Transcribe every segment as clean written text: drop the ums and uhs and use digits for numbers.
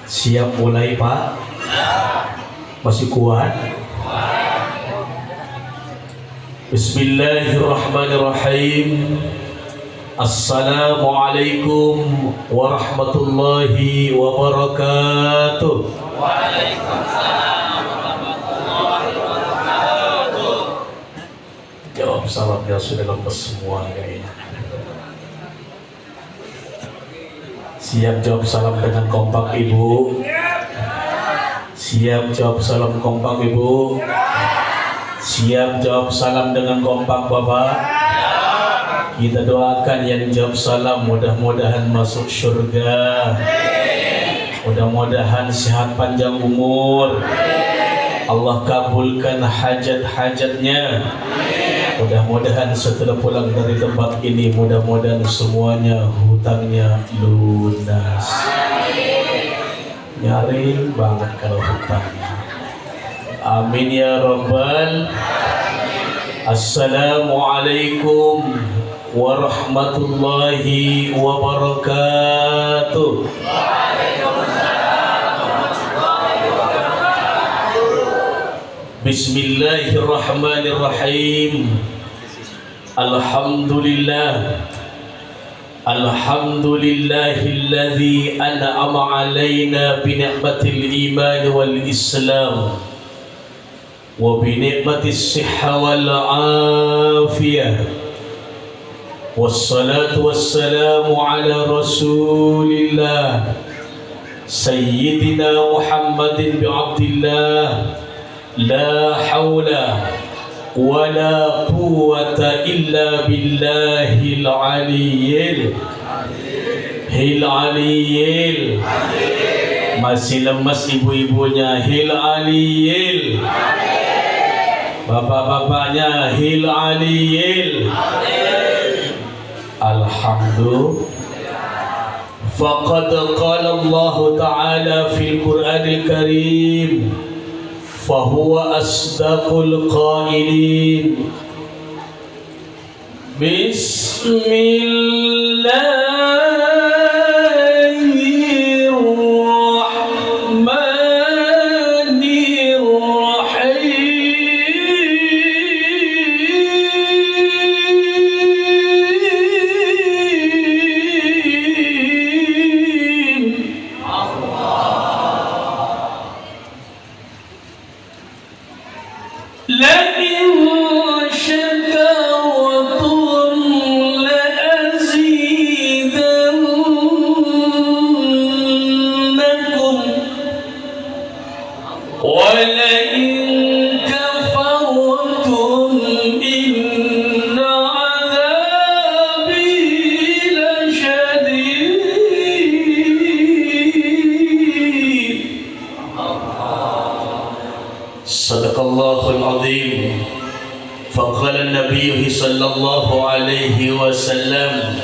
Siap mulai Pak? Masih kuat? Bismillahirrahmanirrahim. Assalamualaikum warahmatullahi wabarakatuh. Waalaikumsalam warahmatullahi wabarakatuh. Jawab salamnya sudah lemes semua kayaknya. Siap jawab salam dengan kompak Ibu? Siap jawab salam kompak Ibu? Siap jawab salam dengan kompak Bapak? Kita doakan yang jawab salam mudah-mudahan masuk surga, mudah-mudahan sehat panjang umur, Allah kabulkan hajat-hajatnya. Mudah-mudahan setelah pulang dari tempat ini, mudah-mudahan semuanya hutangnya lunas. Nyaring banget kalau hutangnya. Amin ya Rabbal. Assalamualaikum warahmatullahi wabarakatuh. Bismillahirrahmanirrahim. Alhamdulillah. Alhamdulillahilladzi an'ama 'alaina bi ni'matil iman wal islam wa bi ni'matis sihha wal afiyah. Wassalatu wassalamu ala Rasulillah Sayyidina Muhammadin bi Abdillah. La hawla wa la quwwata illa billahil aliyyil aliyyil. Masih lemas ibu-ibunya, hil aliyyil. Bapak-bapaknya, hil aliyyil. Alhamdulillah. Faqad qala Allah Ta'ala fil Qur'anil Karim, fahuwa asdaqul qailin. Sadaqallahul azim. Faqala Nabi sallallahu alaihi wasallam,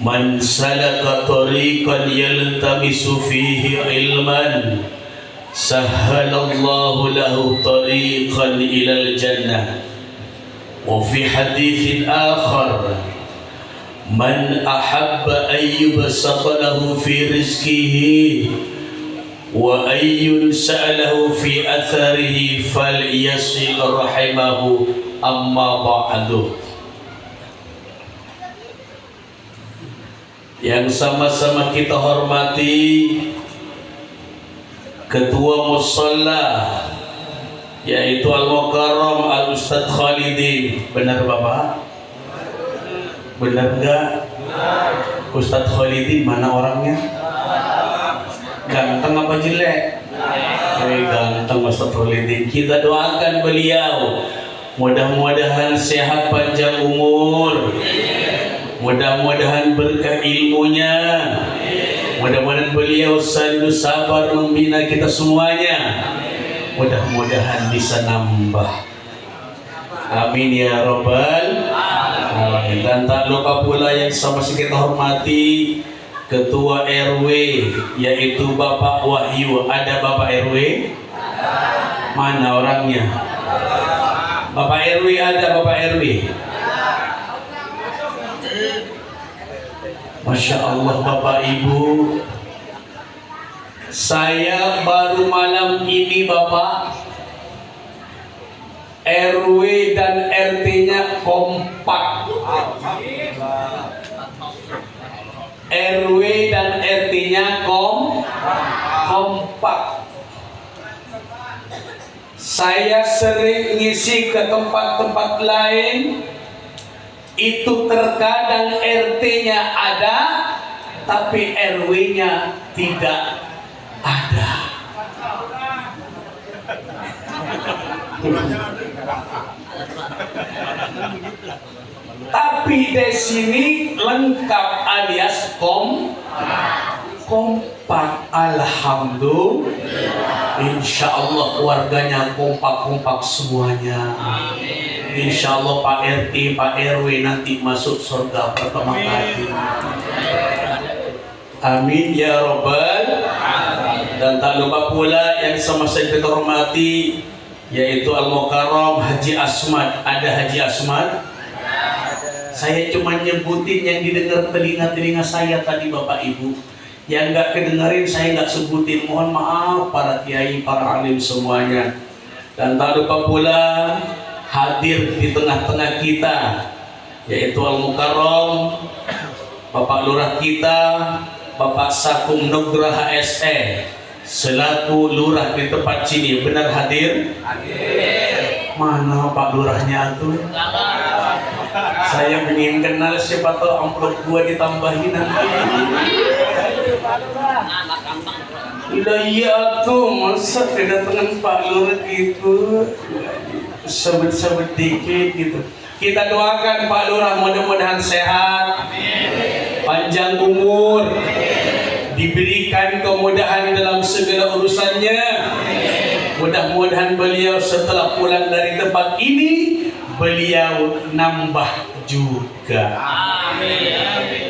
man salaka tariqan yaltamisu fihi ilman sahhalallahu lahu tariqan ilal jannah. Wa fi haditsin akhar, man ahabba an yubsata lahu fi rizqihi wa ayyun sa'alahu fi atharihi falyasil rahimahu amma ba'du. Yang sama-sama kita hormati Ketua Musalla, yaitu Al-Mukarram Al-Ustadz Khalidin. Benar Bapak? Benar enggak? Ustadz Khalidin mana orangnya? Ganteng apa jelek? Ganteng Ustadz Khalidin. Kita doakan beliau mudah-mudahan sehat panjang umur, mudah-mudahan berkah ilmunya, mudah-mudahan beliau selalu sabar membina kita semuanya, mudah-mudahan bisa nambah. Amin ya Rabbal alamin. Dan tak lupa pula yang sama-sama kita hormati Ketua RW, yaitu Bapak Wahyu. Ada Bapak RW? Mana orangnya? Bapak RW ada, Bapak RW? Masya Allah Bapak Ibu, Saya baru malam ini Bapak, RW dan RT-nya kompak. RW dan RT-nya kompak. Saya sering ngisi ke tempat-tempat lain, itu terkadang RT-nya ada, tapi RW-nya tidak ada. Tapi di sini lengkap alias kompak. Alhamdulillah. Insya Allah warganya kompak-kompak semuanya. Insya Allah Pak RT, Pak RW nanti masuk surga pertama kali. Amin ya Rabbal. Dan tak lupa pula yang sama-sama kita hormati, yaitu Al-Mukarram Haji Asmad. Ada Haji Asmad? Saya cuma nyebutin yang didengar telinga-telinga saya tadi Bapak Ibu. Yang nggak kedengerin saya nggak sebutin. Mohon maaf para kiai, para alim semuanya. Dan tak lupa pula hadir di tengah-tengah kita, yaitu Al-Mukarram Bapak Lurah kita, Bapak Sakum Nugraha SE, selaku lurah di tempat sini. Benar hadir? Hadir. Mana Pak Lurahnya tuh? Saya ingin kenal, siapa tahu amplop gua ditambahin nanti. Iya tuh, masa kedatangan Pak Lurah gitu, sebut-sebut dikit gitu. Kita doakan Pak Lurah mudah-mudahan sehat, panjang umur, diberikan kemudahan dalam segala urusannya. Mudah-mudahan beliau setelah pulang dari tempat ini, beliau nambah juga.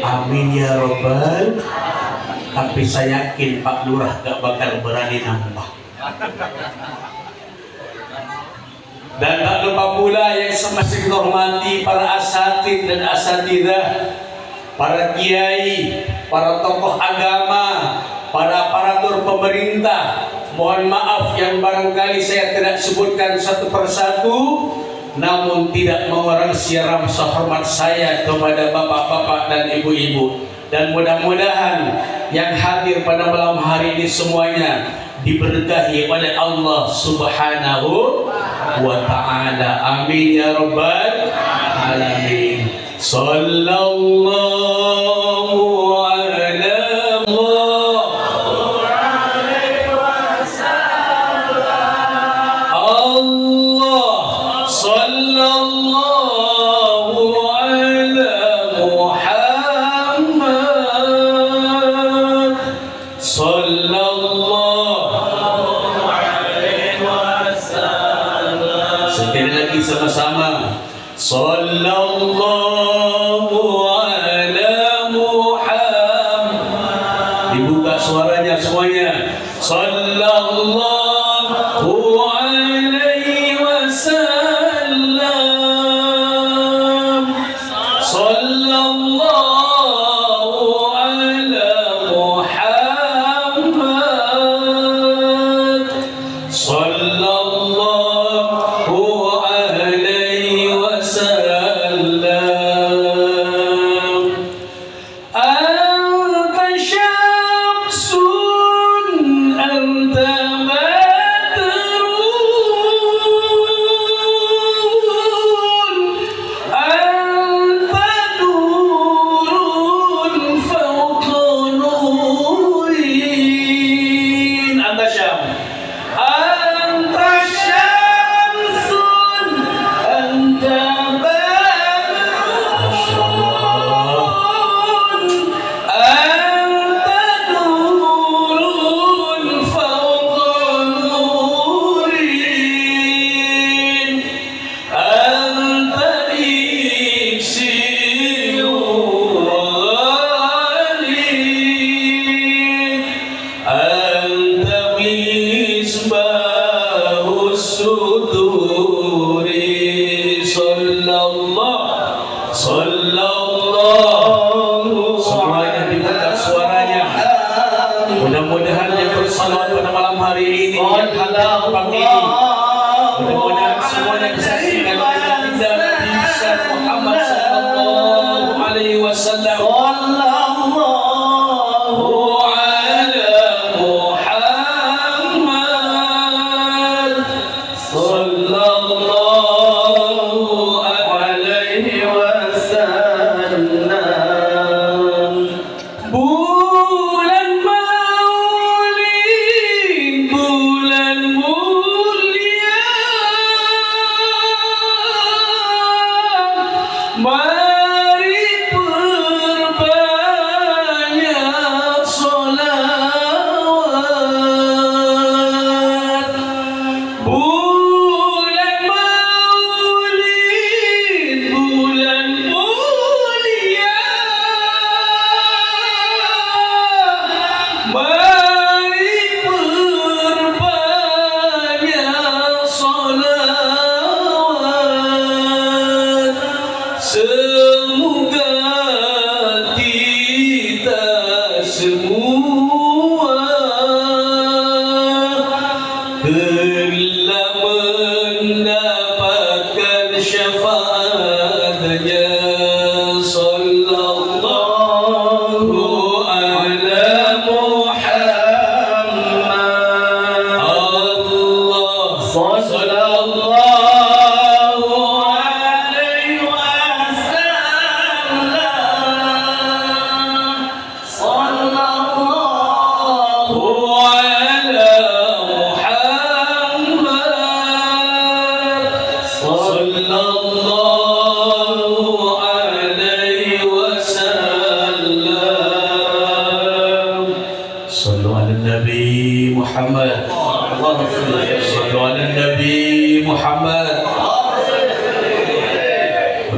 Amin ya Rabbal. Tapi saya yakin Pak Lurah gak bakal berani nambah. Dan tak lupa pula yang semasa kita hormati para asatid dan asatidah, para kiai, para tokoh agama, para aparatur pemerintah. Mohon maaf yang barangkali saya tidak sebutkan satu persatu, namun tidak mengurangi siaran hormat saya kepada bapak-bapak dan ibu-ibu. Dan mudah-mudahan yang hadir pada malam hari ini semuanya diberkahi oleh Allah Subhanahu wa ta'ala. Amin ya Rabbal alamin. Sallallahu ala Allah, sallallahu ala Muhammad, sallallahu alaihi wasallam. Sekali lagi sama-sama. Sallallahu ala Muhammad. Dibuka suaranya semuanya. Sallallahu alaihi wasallam. Sallallahu ala Muhammad. Sallallahu alaihi wasallam. Anta syamsun anta Mudah-mudahan yang bersalawat pada malam hari ini, yang hadir pagi ini, mudah-mudahan semuanya disaksikan oleh Nabi Muhammad sallallahu alaihi wasallam.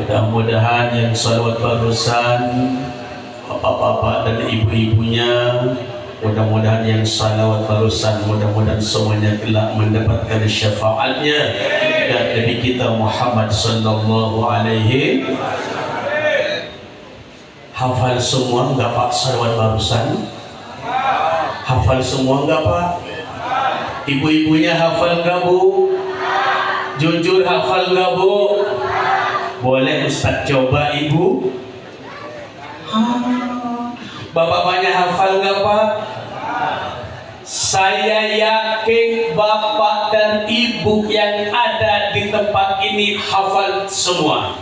Mudah-mudahan yang salawat barusan bapak-bapak dan ibu-ibunya, mudah-mudahan yang salawat barusan, mudah-mudahan semuanya kelak mendapatkan syafaatnya dan Nabi kita Muhammad sallallahu alaihi. Hafal semua enggak Pak salawat barusan? Hafal semua enggak Pak? Ibu-ibunya hafal enggak Bu? Jujur hafal enggak Bu? Boleh Ustaz coba Ibu? Bapak-bapaknya hafal nggak Pak? Saya yakin Bapak dan Ibu yang ada di tempat ini hafal semua.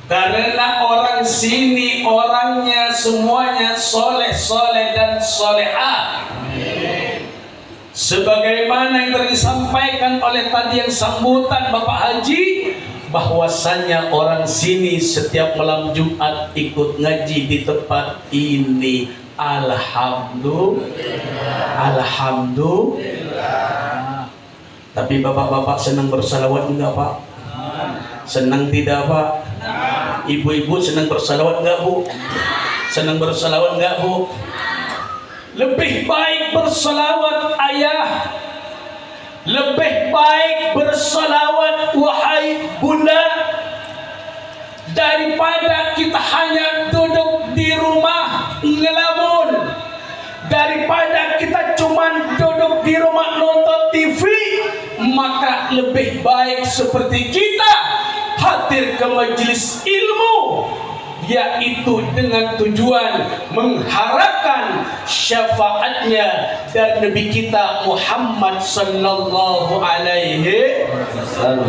Karena orang sini orangnya semuanya soleh-soleh dan solehah. Sebagaimana yang disampaikan oleh tadi yang sambutan Bapak Haji, bahwasannya orang sini setiap malam Jumat ikut ngaji di tempat ini. Alhamdulillah. Tapi bapak-bapak senang bersalawat enggak Pak? Senang tidak Pak? Ibu-ibu senang bersalawat enggak Bu? Senang bersalawat enggak Bu? Lebih baik bersalawat ayah, lebih baik bersalawat wahai bunda, daripada kita hanya duduk di rumah ngelamun, daripada kita cuma duduk di rumah nonton TV. Maka lebih baik seperti kita hadir ke majelis ilmu, yaitu dengan tujuan mengharapkan syafaatnya dari Nabi kita Muhammad sallallahu alaihi wasallam.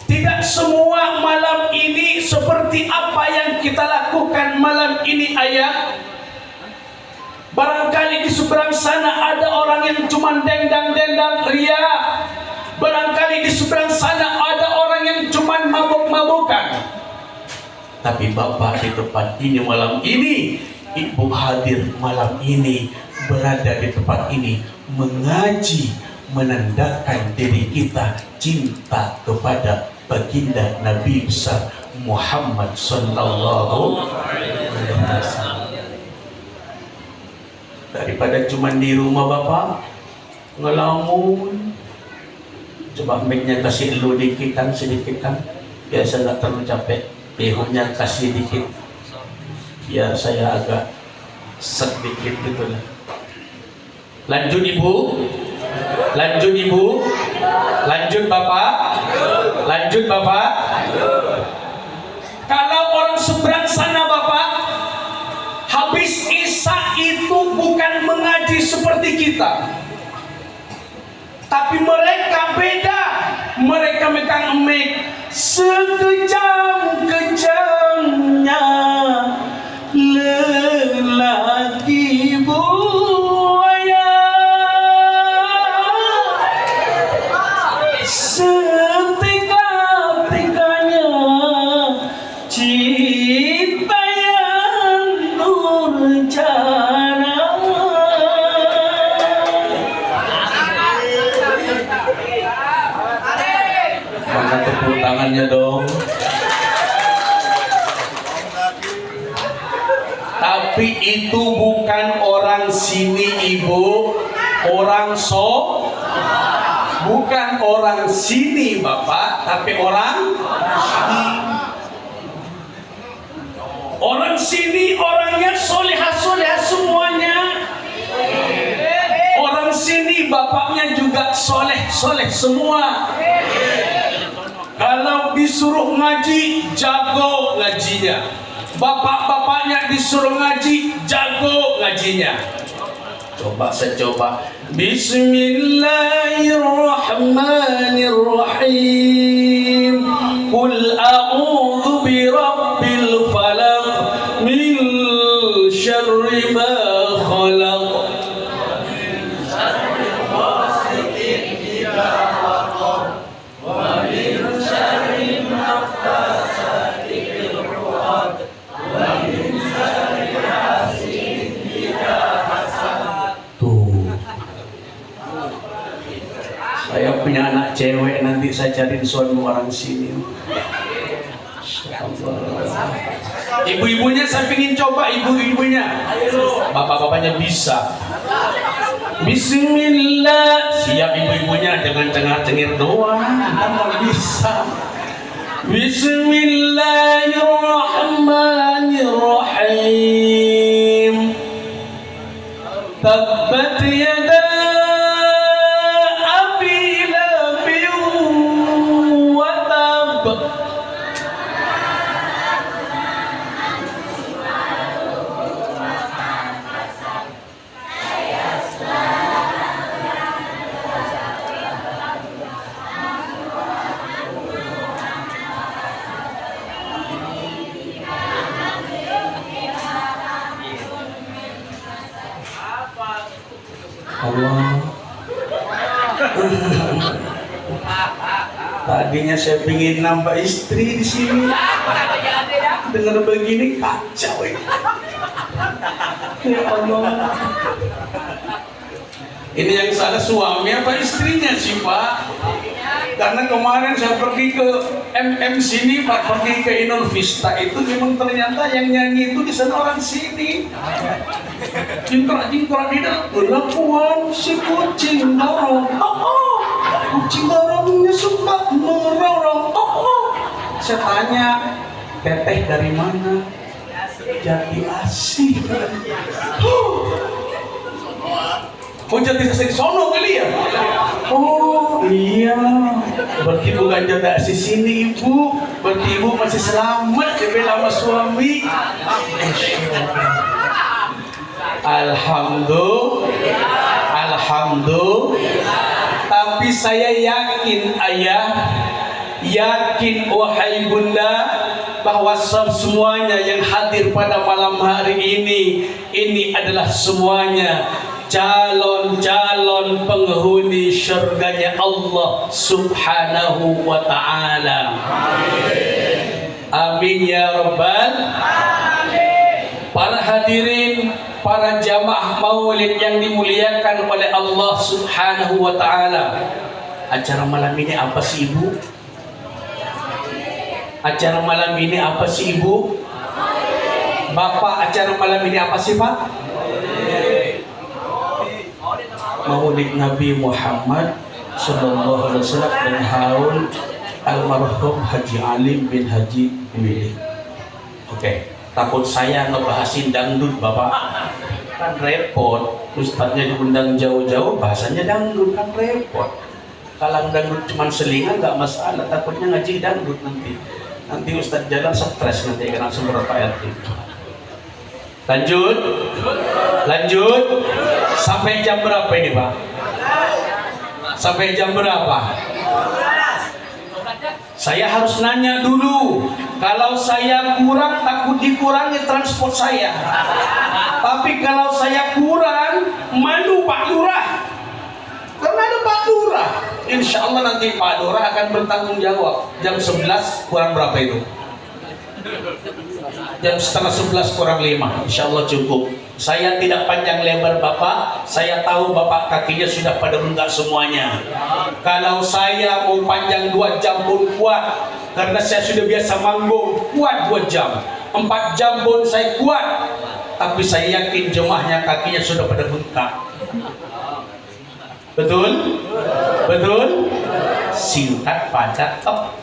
Tidak semua malam ini seperti apa yang kita lakukan malam ini ayah. Barangkali di seberang sana ada orang yang cuma dendang-dendang ria. Barangkali di seberang sana ada orang yang cuma mabuk-mabukan. Tapi Bapak di tempat ini malam ini, Ibu hadir malam ini, berada di tempat ini, mengaji, menandakan diri kita cinta kepada baginda Nabi besar Muhammad sallallahu alaihi wasallam. Daripada cuma di rumah Bapak ngelamun, coba mic-nya kasih lu dikitan, sedikitan, biasa nggak terlalu capek. Pihunnya kasih dikit. Biar saya agak sedikit gitu lah. Lanjut ibu, lanjut ibu, lanjut bapak, lanjut bapak. Kalau orang seberang sana bapak, habis isya itu bukan mengaji seperti kita, tapi mereka beda. Mereka megang mic sekejam-kejamnya lelaki buaya, setika-tikanya cinta yang durjana. Mana tepuk tangannya dong. Tapi itu bukan orang sini ibu, orang bukan orang sini bapak, tapi orang sini. Orang sini orangnya solehah semuanya. Orang sini bapaknya juga soleh semua. Kalau disuruh ngaji, jago ngajinya. Bapak-bapaknya disuruh ngaji, jago ngajinya. Coba saya coba. Bismillahirrahmanirrahim. Qul a'udzu birabbil falaq min syarri ma khalaq. Saya punya anak cewek, nanti saya cariin suami orang sini. Ibu-ibunya saya ingin coba, ibu-ibunya. Bapak-bapaknya bisa. Bismillah. Siap ibu-ibunya, jangan cengar-cengir doang. Nggak bisa. Bismillahirrahmanirrahim. Tabbat yada Allah. Tadinya saya pingin nambah istri di sini. Dengan begini kacau ini. Ya Allah. Ini yang salah suami apa istrinya sih Pak? Karena kemarin saya pergi ke MM sini, Pak, pergi ke Inul Vista itu memang ternyata yang nyanyi itu di sana orang sini. Jingkrak-jingkrak di dalam perlakuan si kucing dorong. Kucing dorongnya suka merorong. Saya tanya, teteh dari mana? Jati Asih. Oh, Jati Asih di sono kali ya? Oh iya, berarti bukan Jati Asih sini ibu. Berarti ibu masih selamat dibela sama suami. Alhamdulillah. Tapi saya yakin ayah, yakin wahai bunda, bahwa semuanya yang hadir pada malam hari ini adalah semuanya calon-calon penghuni syurganya Allah Subhanahu wa ta'ala. Amin ya rabbal alamin. Para hadirin, para jamaah maulid yang dimuliakan oleh Allah Subhanahu wa ta'ala. Acara malam ini apa sih ibu? Acara malam ini apa sih ibu? Bapak, acara malam ini apa sih Pak? Maulid Nabi Muhammad Sallallahu Alaihi Wasallam dan haul almarhum Haji Alim bin Haji Willy. Oke. Takut saya ngebahasin dangdut Bapak. Kan repot. Ustadznya diundang jauh-jauh, bahasanya dangdut, kan repot. Kalau dangdut cuma selingan nggak masalah, takutnya ngaji dangdut nanti. Nanti Ustadz jalan stres nanti karena sumber RT. Lanjut. Sampai jam berapa ini Pak? Sampai jam berapa? Saya harus nanya dulu. Kalau saya kurang, takut dikurangi transport saya. Tapi kalau saya kurang, malu Pak Lurah. Karena ada Pak Lurah. Insya Allah nanti Pak Lurah akan bertanggung jawab. Jam 11 kurang berapa itu? Jam setengah 11 kurang 5. Insya Allah cukup. Saya tidak panjang lebar Bapak. Saya tahu Bapak kakinya sudah pada bengkak semuanya. Kalau saya mau panjang 2 jam pun kuat. Karena saya sudah biasa manggung, kuat 2 jam. 4 jam pun saya kuat. Tapi saya yakin jemaahnya kakinya sudah pada bengkak. Betul? Singkat padat tepat.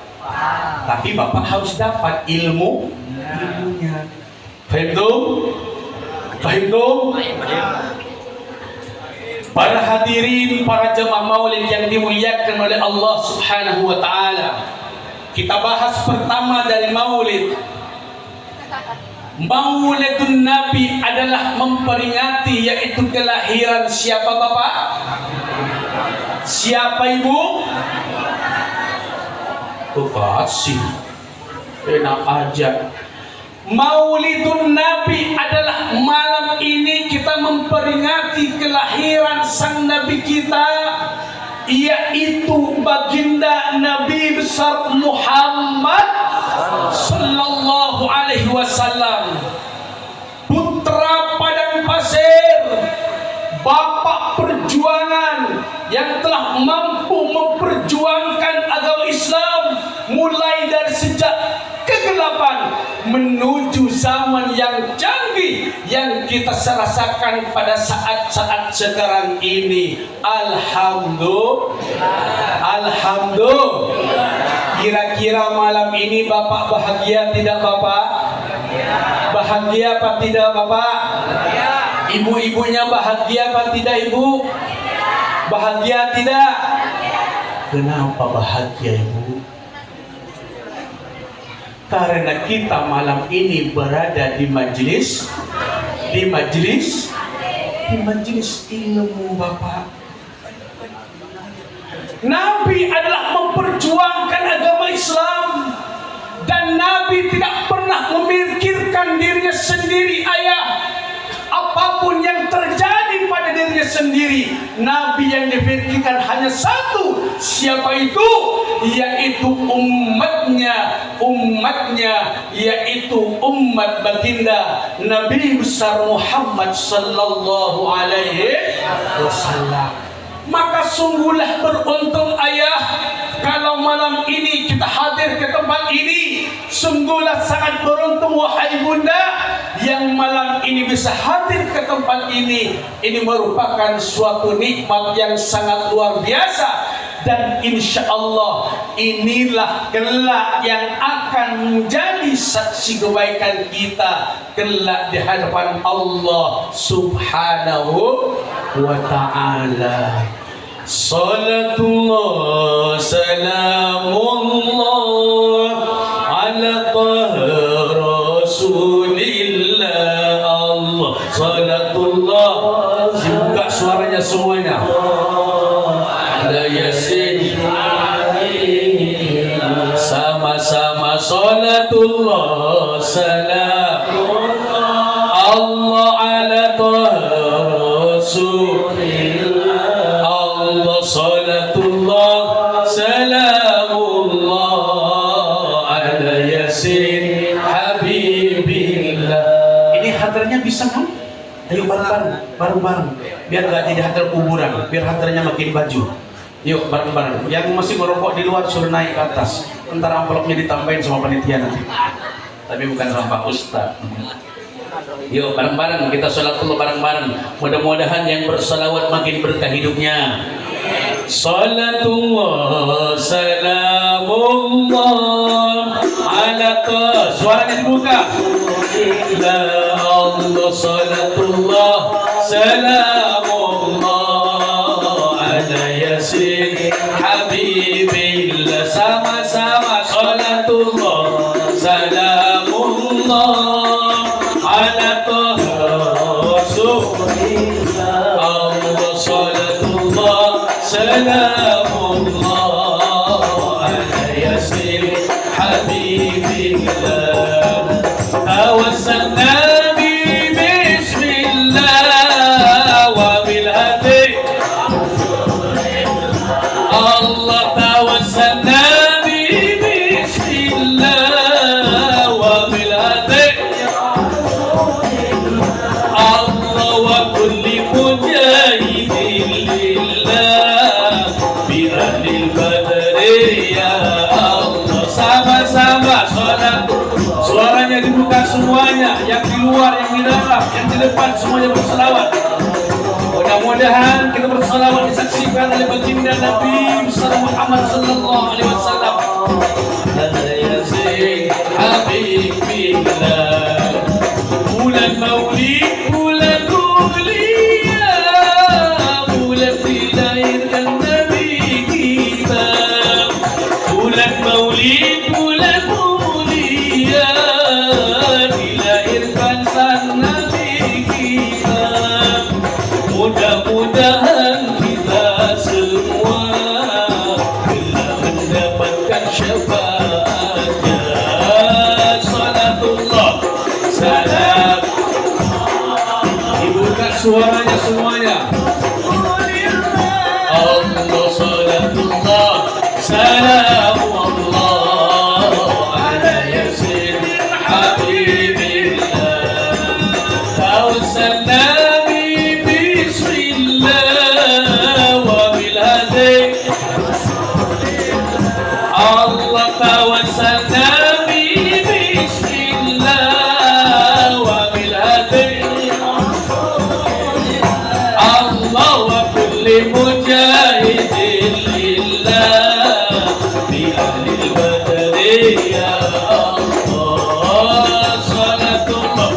Tapi Bapak harus dapat ilmunya. Fahim tuh? Para hadirin, para jemaah maulid yang dimuliakan oleh Allah Subhanahu wa taala. Kita bahas pertama dari maulid. Maulidun Nabi adalah memperingati yaitu kelahiran siapa Bapak? Siapa Ibu? Kasih. Enak aja. Maulidun Nabi adalah malam ini kita memperingati kelahiran sang Nabi kita, yaitu baginda Nabi besar Muhammad sallallahu alaihi wasallam, putra padang pasir, bapak perjuangan yang telah mampu memperjuangkan agama Islam mulai dari sejak kegelapan menuju zaman yang canggih yang kita rasakan pada saat-saat sekarang ini. Alhamdulillah. Kira-kira malam ini Bapak bahagia tidak Bapak? Bahagia apa tidak Bapak? Ibu-ibunya bahagia apa tidak Ibu? Bahagia tidak? Kenapa bahagia Ibu? Karena kita malam ini berada di majelis ilmu Bapak. Nabi adalah memperjuangkan agama Islam, dan Nabi tidak pernah memikirkan dirinya sendiri ayah. Apapun yang terjadi pada dirinya sendiri, Nabi yang dipikirkan hanya satu. Siapa itu? Yaitu umatnya, yaitu umat baginda Nabi besar Muhammad sallallahu alaihi wasallam. Maka sungguhlah beruntung ayah kalau malam ini kita hadir ke tempat ini. Sungguhlah sangat beruntung wahai bunda yang malam ini bisa hadir ke tempat ini. Ini merupakan suatu nikmat yang sangat luar biasa. Dan insya Allah inilah kelak yang akan menjadi saksi kebaikan kita kelak di hadapan Allah Subhanahu wa ta'ala. Salatullah salamullah ala Rasulillah. Allah salatullah. Buka suaranya semuanya. Ala Yasin. Sama-sama salatullah salamullah Allah ala Rasulillah. Allah salatullah salamullah ala Yasin Habibillah. Ini hadirnya bisa kan? Ayo bareng-bareng biar gak jadi hadir kuburan, biar hadirnya makin baju. Yuk bareng-bareng. Yang masih merokok di luar suruh naik ke atas. Ntar amplopnya ditambahin sama panitia nanti. Tapi bukan sampah Ustaz. Yuk bareng-bareng kita sholatullah bareng-bareng. Mudah-mudahan yang bersalawat makin berkah hidupnya. Salatullah salamullah ala suaranya dibuka. الله الله صلاة الله سلام الله على ياسين حبيب الله sama-sama صلاة الله سلام الله على طه رسول الله الله صلاة الله سلام الله على ياسين حبيب الله توسلنا بسم الله وبالهدي الله توسلنا بسم الله وبالهدي الله وكل مجاهد لله بأهل البدر يا الله sama-sama sholat. Suaranya dibuka semuanya, yang di luar, yang di dalam, yang di depan semuanya berselawat. Mudah-mudahan kita berselawat disaksikan oleh baginda Nabi Muhammad sallallahu alaihi wasallam. Habibillah. Bulan Maulid, bulan mulia, bulan dilahirkan Nabi kita. Bulan Maulid, bulan mulia, dilahirkan sang Nabi kita. Mudah-mudahan kita semua telah mendapatkan syafaatnya. Salatullah salam. Dibuka suaranya semuanya. Allah salatullah salamullah ala yasin habibillah. Tawassalna Allah tawassalna bismillah wa bil hadi Allah wa kulli mujahidin lillah bi ahli al-badri ya Allah. Salatullah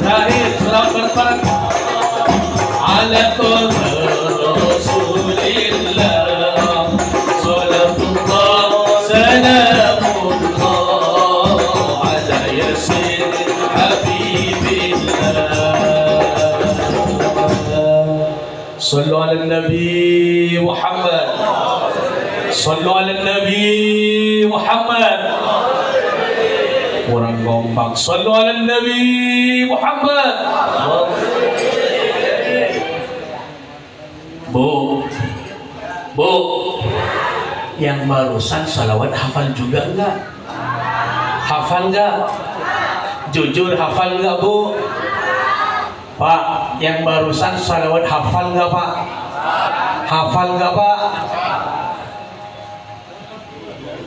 terakhir selawat berbarakah ala Rasulillah. سلام الله على ياسين حبيب الله. صلوا على النبي محمد. صلوا على النبي محمد. Kurang kompak. Sallu ala Nabi Muhammad. Bu, yang barusan salawat hafal juga enggak? Hafal enggak? Jujur hafal enggak, Bu? Pak, yang barusan salawat hafal enggak, Pak? Hafal enggak, Pak?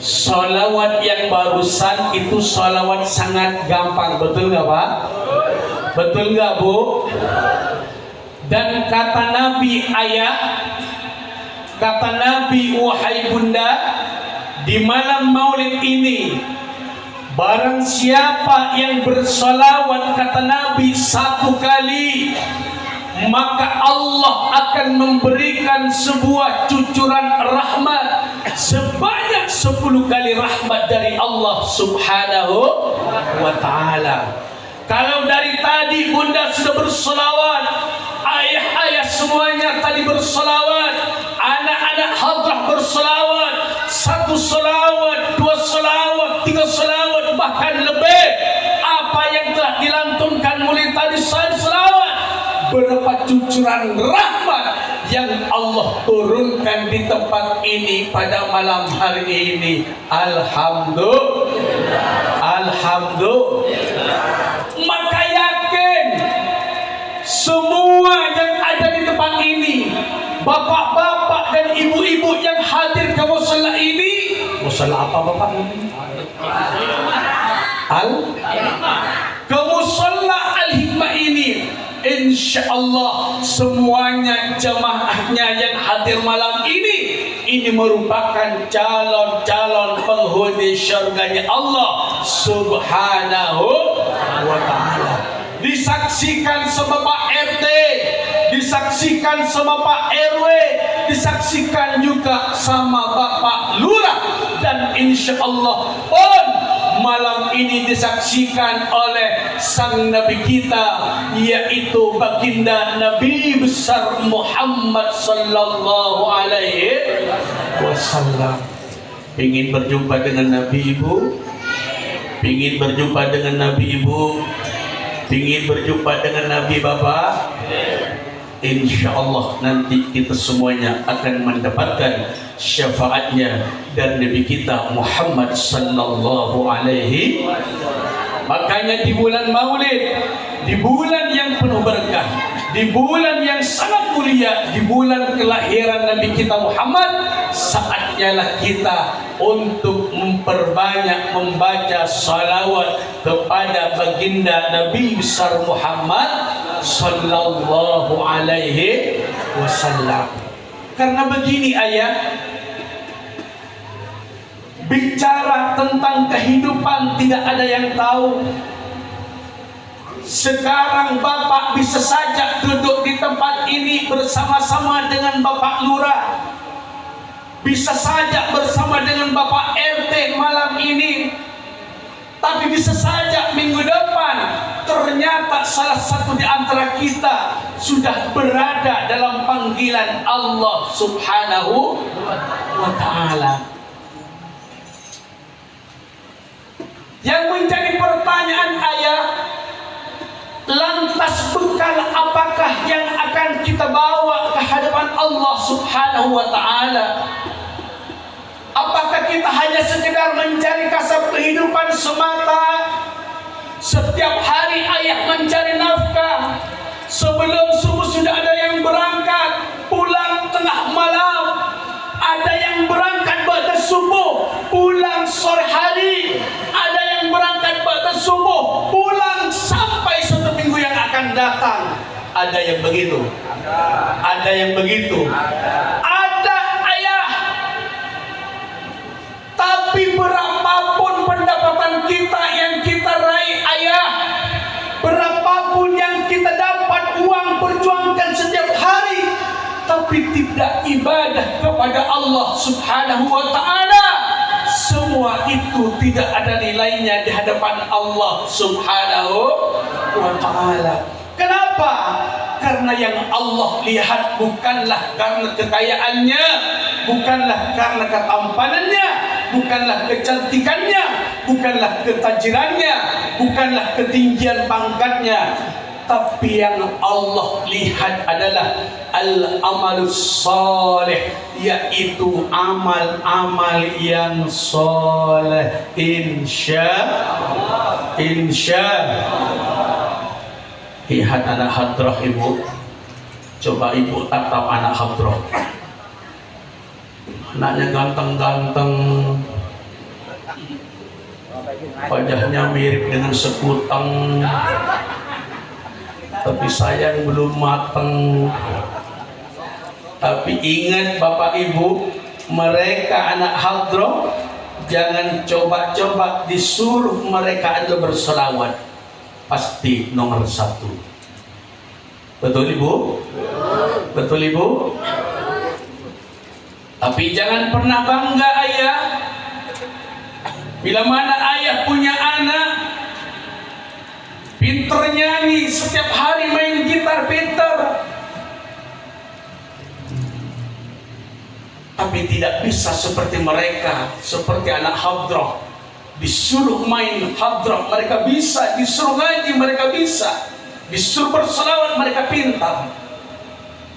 Salawat yang barusan itu salawat sangat gampang, betul enggak, Pak? Betul enggak, Bu? Dan kata Nabi ayah, kata Nabi, wahai bunda, di malam maulid ini, barang siapa yang bersalawat, kata Nabi, 1 kali, maka Allah akan memberikan sebuah cucuran rahmat sebanyak 10 kali rahmat dari Allah Subhanahu wa ta'ala. Kalau dari tadi bunda sudah bersalawat, ayah-ayah semuanya tadi bersalawat, anak-anak hadrah bersalawat, 1 salawat, 2 salawat, 3 salawat, bahkan lebih. Apa yang telah dilantunkan mulai tadi salawat, berapa cucuran rahmat yang Allah turunkan di tempat ini pada malam hari ini. Alhamdulillah. Alhamdulillah. Maka yakin semua yang ada di tempat ini, bapak-bapak dan ibu-ibu yang hadir ke musala ini, musala apa bapak ini? Ke musala Al-Hikmah ini, insyaallah semuanya jamaahnya yang hadir malam ini, ini merupakan calon-calon penghuni syurganya Allah Subhanahu wa ta'ala. Disaksikan sama Pak RT, disaksikan sama Pak RW, disaksikan juga sama Bapak Lurah, dan insya Allah pun malam ini disaksikan oleh sang Nabi kita, yaitu baginda Nabi besar Muhammad sallallahu alaihi wasallam. Ingin berjumpa dengan Nabi Ibu? Ingin berjumpa dengan Nabi Ibu? Ingin berjumpa dengan Nabi Bapak? Insya Allah nanti kita semuanya akan mendapatkan syafaatnya dan Nabi kita Muhammad sallallahu alaihi. Makanya di bulan Maulid, di bulan yang penuh berkah, di bulan yang sangat mulia, di bulan kelahiran Nabi kita Muhammad, saatnya lah kita untuk memperbanyak membaca salawat kepada baginda Nabi besar Muhammad sallallahu alaihi wasallam. Karena begini ayah, bicara tentang kehidupan tidak ada yang tahu. Sekarang Bapak bisa saja duduk di tempat ini bersama-sama dengan Bapak Lurah, bisa saja bersama dengan Bapak RT malam ini, tapi bisa saja minggu depan ternyata salah satu di antara kita sudah berada dalam panggilan Allah Subhanahu wa ta'ala. Yang menjadi pertanyaan ayah, lantas bekal apakah yang akan kita bawa ke hadapan Allah Subhanahu wa ta'ala? Apakah kita hanya sekedar mencari kasab kehidupan semata? Setiap hari ayah mencari nafkah, sebelum subuh sudah ada yang berangkat, pulang tengah malam. Ada yang berangkat pada subuh, pulang sore hari. Ada yang berangkat pada subuh, pulang sampai satu minggu yang akan datang. Ada yang begitu? Ada yang begitu? Ada ayah. Tapi berapapun pendapatan kita yang kita raih ayah, berapapun yang kita dapat uang perjuangkan setiap hari, tapi tidak ibadah kepada Allah Subhanahu wa ta'ala, semua itu tidak ada nilainya di hadapan Allah Subhanahu wa ta'ala. Kenapa? Karena yang Allah lihat bukanlah karena kekayaannya, bukanlah karena ketampanannya, bukanlah kecantikannya, bukanlah ketajirannya, bukanlah ketinggian pangkatnya, tapi yang Allah lihat adalah al-amalus salih, yaitu amal-amal yang soleh. Insya lihat anak hadrah ibu, coba ibu tatap anak hadrah. Anaknya ganteng-ganteng, wajahnya mirip dengan sekutang, tapi sayang belum mateng. Tapi ingat Bapak Ibu, mereka anak hadrah, jangan coba-coba disuruh mereka ada berselawat, pasti nomor 1. Betul Ibu? Betul Ibu? Tapi jangan pernah bangga ayah, bila mana ayah punya anak pinter nyanyi, setiap hari main gitar pinter, tapi tidak bisa seperti mereka, seperti anak hadrah. Disuruh main hadrah mereka bisa, disuruh ngaji mereka bisa, disuruh berselawat mereka pintar.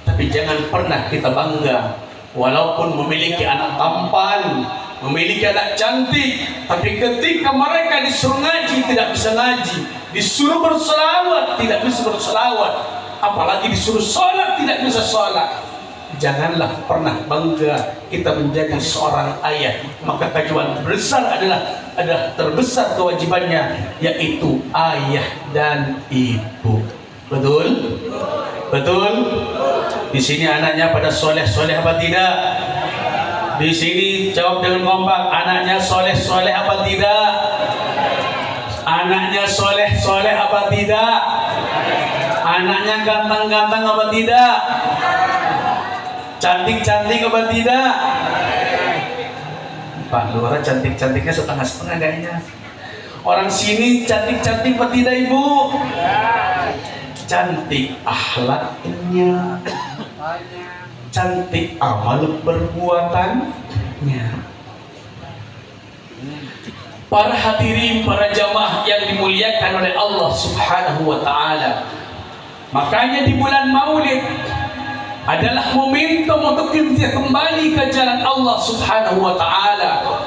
Tapi jangan pernah kita bangga, walaupun memiliki anak tampan, memiliki anak cantik, tapi ketika mereka disuruh ngaji tidak bisa ngaji, disuruh berselawat tidak bisa berselawat, apalagi disuruh sholat tidak bisa sholat. Janganlah pernah bangga kita menjadi seorang ayah. Maka kewajiban besar adalah terbesar kewajibannya, yaitu ayah dan ibu. Betul? Betul? Di sini anaknya pada soleh-soleh apa tidak? Di sini jawab dengan kompak. Anaknya soleh-soleh apa tidak? Anaknya soleh-soleh apa tidak? Anaknya ganteng-ganteng apa tidak? Cantik-cantik apa tidak? Pak, lu orang cantik-cantiknya setengah-setengah kayaknya. Orang sini cantik-cantik apa tidak, Ibu? Cantik akhlaknya, cantik amal perbuatannya. Para hadirin, para jamaah yang dimuliakan oleh Allah Subhanahu wa ta'ala, makanya di bulan Maulid adalah momentum untuk kita kembali ke jalan Allah Subhanahu wa ta'ala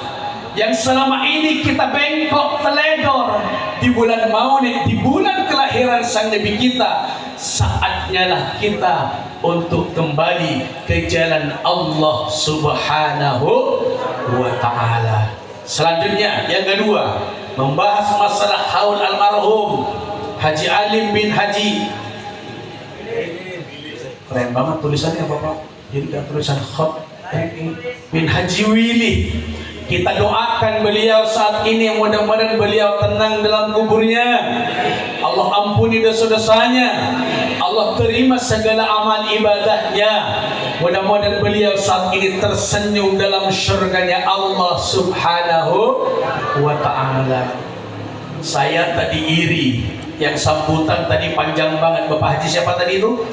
yang selama ini kita bengkok teledor. Di bulan Maulid, di bulan kelahiran sang Nabi kita, saatnya lah kita untuk kembali ke jalan Allah Subhanahu wa ta'ala. Selanjutnya, yang kedua, membahas masalah haul almarhum Haji Alim bin Haji. Keren banget tulisannya Bapak. Jadi kan tulisan Khat bin Haji Willy. Kita doakan beliau saat ini, mudah-mudahan beliau tenang dalam kuburnya. Allah ampuni dosa-dosanya. Allah terima segala amal ibadahnya. Mudah-mudahan beliau saat ini tersenyum dalam syurganya Allah Subhanahu wa ta'ala. Saya tadi iri, yang sambutan tadi panjang banget. Bapak Haji siapa tadi itu?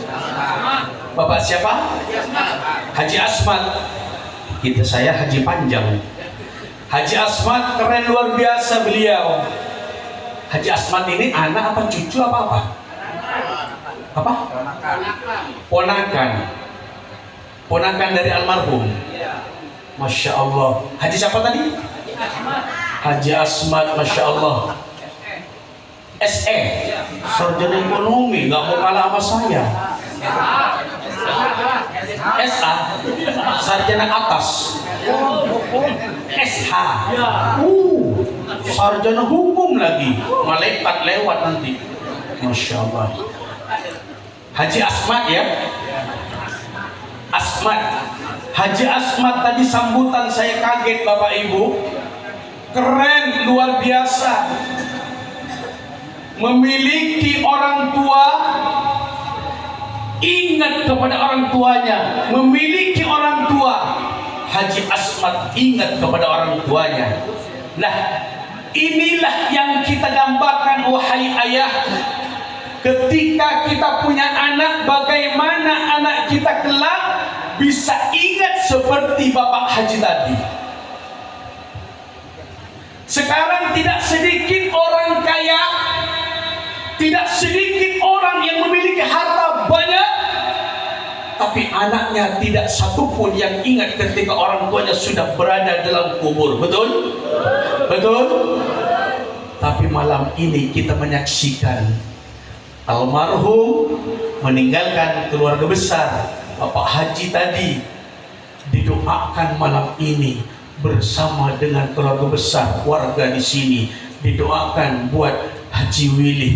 Bapak siapa? Haji Asmat. Kita saya Haji Panjang. Haji Asmat keren luar biasa beliau. Haji Asmat ini anak apa cucu apa? Apa? Ponakan. Ponakan dari almarhum. Masya Allah. Haji siapa tadi? Haji Asmat, Masya Allah. SE, sarjana ekonomi, nggak mau kalah sama saya. SA, sarjana atas. SH, sarjana hukum lagi. Malaikat lewat nanti. Masya Allah. Haji Asmat ya. Asmat, Haji Asmat tadi sambutan saya kaget Bapak Ibu. Keren, luar biasa. Memiliki orang tua, ingat kepada orang tuanya. Memiliki orang tua, Haji Asmat ingat kepada orang tuanya. Nah, inilah yang kita gambarkan wahai ayah. Ketika kita punya anak, bagaimana anak kita kelak bisa ingat seperti Bapak Haji tadi. Sekarang tidak sedikit orang kaya, tidak sedikit orang yang memiliki harta banyak, tapi anaknya tidak satupun yang ingat ketika orang tuanya sudah berada dalam kubur. Betul? Betul? Tapi malam ini kita menyaksikan almarhum meninggalkan keluarga besar. Bapak Haji tadi didoakan malam ini bersama dengan keluarga besar warga di sini. Didoakan buat Haji Willy,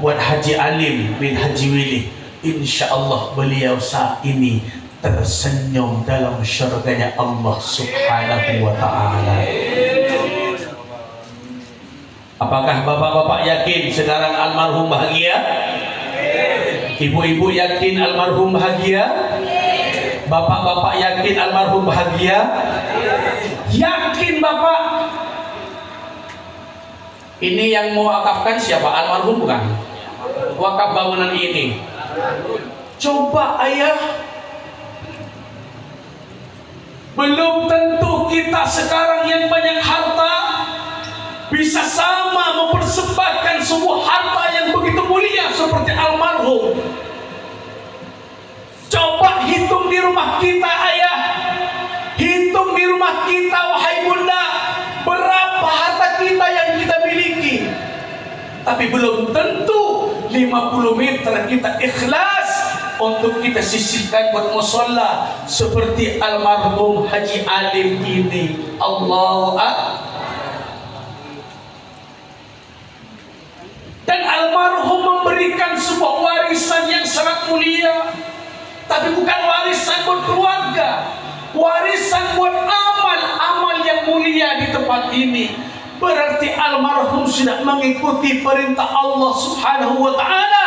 buat Haji Alim bin Haji Willy. Insya Allah beliau saat ini tersenyum dalam syurganya Allah Subhanahu wa ta'ala. Apakah bapak-bapak yakin sekarang almarhum bahagia? Ibu-ibu yakin almarhum bahagia? Bapak-bapak yakin almarhum bahagia? Yakin Bapak? Ini yang mewakafkan siapa? Almarhum bukan? Wakaf bangunan ini. Coba ayah, belum tentu kita sekarang yang banyak harta bisa sama mempersembahkan sebuah harta yang begitu mulia seperti almarhum. Coba hitung di rumah kita ayah, hitung di rumah kita wahai bunda, berapa harta kita yang kita miliki. Tapi belum tentu 50 meter kita ikhlas untuk kita sisihkan buat musholla seperti almarhum Haji Alim ini. Allahu Akbar. Dan almarhum memberikan sebuah warisan yang sangat mulia, tapi bukan warisan buat keluarga, warisan buat amal yang mulia di tempat ini. Berarti almarhum sudah mengikuti perintah Allah Subhanahu wa taala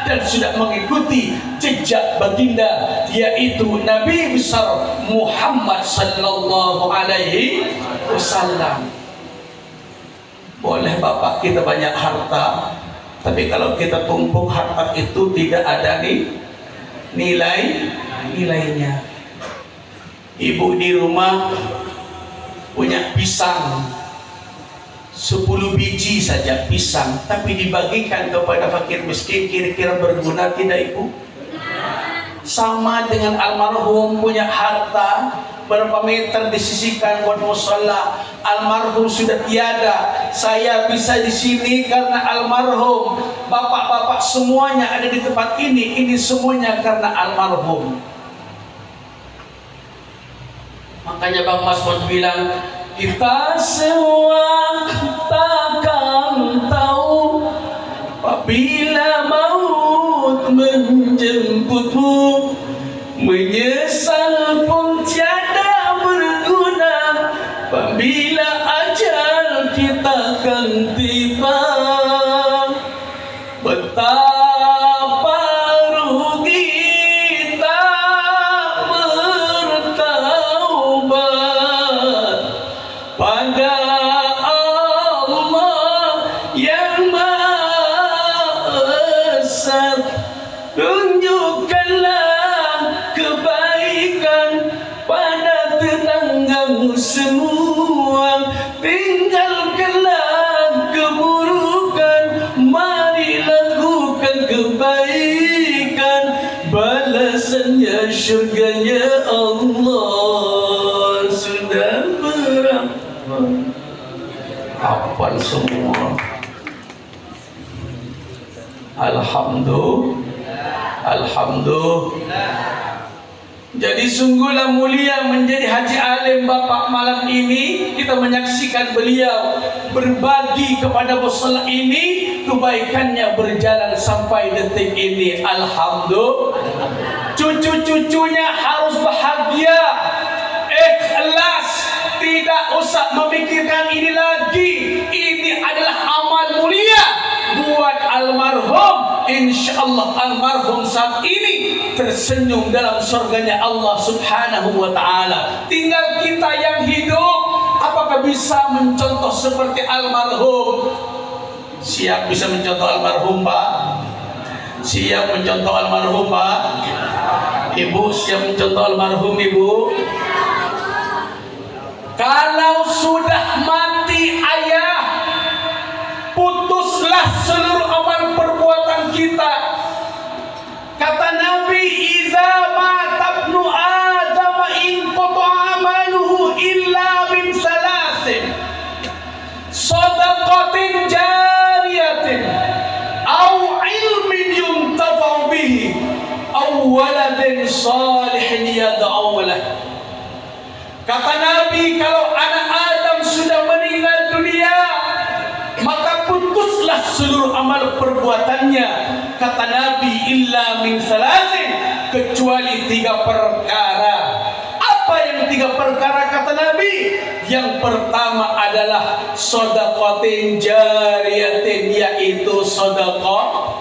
dan sudah mengikuti jejak baginda, yaitu Nabi besar Muhammad sallallahu alaihi wasallam. Boleh bapak kita banyak harta, tapi kalau kita tumpuk harta itu tidak ada nilainya. Ibu di rumah punya pisang 10 biji saja pisang, tapi dibagikan kepada fakir miskin, kira-kira berguna tidak ibu? Sama dengan almarhum punya harta berapa meter disisihkan buat musalla, almarhum sudah tiada, saya bisa di sini karena almarhum. Bapak-bapak semuanya ada di tempat ini semuanya karena almarhum. Makanya Bang Mas'ud bilang, kita semua takkan tahu apabila maut menjemputmu, menyesal pun tiada berguna apabila ajal kita akan tiba. Betapa rugi tak bertaubat pada Allah yang Maha Esa. Tunjukkanlah kebaikan pada tetanggamu semua, tinggalkanlah keburukan, mari lakukan kebaikan, balasannya syurganya Allah sudah berakhir. Hafal semua. Alhamdulillah. Jadi sungguhlah mulia menjadi Haji Alim Bapak malam ini. Kita menyaksikan beliau berbagi kepada musalla ini, kebaikannya berjalan sampai detik ini. Alhamdulillah. Cucu-cucunya harus bahagia, ikhlas, tidak usah memikirkan ini lagi. Ini adalah amal mulia buat almarhum. InsyaAllah almarhum saat ini tersenyum dalam surganya Allah Subhanahu wa ta'ala. Tinggal kita yang hidup, apakah bisa mencontoh seperti almarhum? Siap bisa mencontoh almarhum Pak? Siap mencontoh almarhum Pak? Ibu siap mencontoh almarhum Ibu? Kalau sudah mati ayah, putuslah seluruh amal perbuatan kita. Kata Nabi, "Idza mata ibnu Adam in qata'a amaluhu illa min salasin, shadaqatin jariyatin, aw ilmin yuntafa'u bihi, aw waladin salihin yad'u lahu." Kata Nabi, kalau anak Adam sudah meninggal dunia, maka putuslah seluruh amal perbuatannya. Kata Nabi, illa min salasin, kecuali 3 perkara. Apa yang 3 perkara kata Nabi? Yang pertama adalah shadaqatin jariyatin, yaitu sedekah.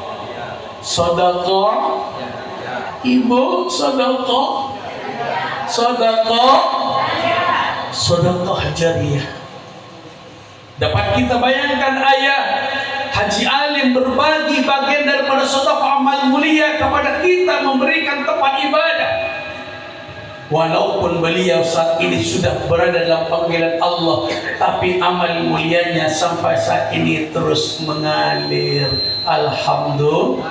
Sedekah Ibu, sedekah. Sedekah jariyah. Dapat kita bayangkan ayah Haji Alim berbagi bagian daripada sedekah amal mulia kepada kita, memberikan tempat ibadah. Walaupun beliau saat ini sudah berada dalam panggilan Allah, tapi amal mulianya sampai saat ini terus mengalir. Alhamdulillah.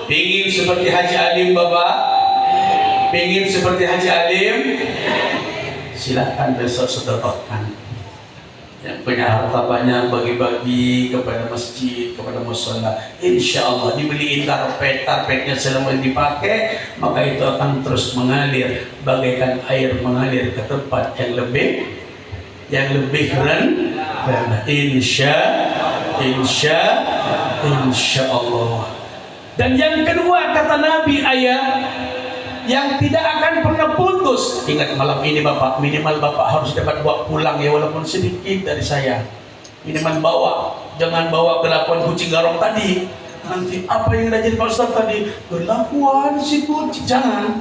Pingin seperti Haji Alim Bapak? Pingin seperti Haji Alim? Silakan besok sedekahkan. Yang punya harta banyak bagi-bagi kepada masjid, kepada mushola. Insya Allah dibeliin karpetnya selama dipakai, maka itu akan terus mengalir bagaikan air mengalir ke tempat yang lebih rendah. Insya Allah. Dan yang kedua kata Nabi, ayah yang tidak akan pernah putus. Ingat malam ini Bapak, minimal Bapak harus dapat bawa pulang ya, walaupun sedikit dari saya. Minimal bawa, jangan bawa kelakuan kucing garong tadi. Nanti apa yang udah jadi Pak Ustaz tadi? Kelakuan si kucing, jangan.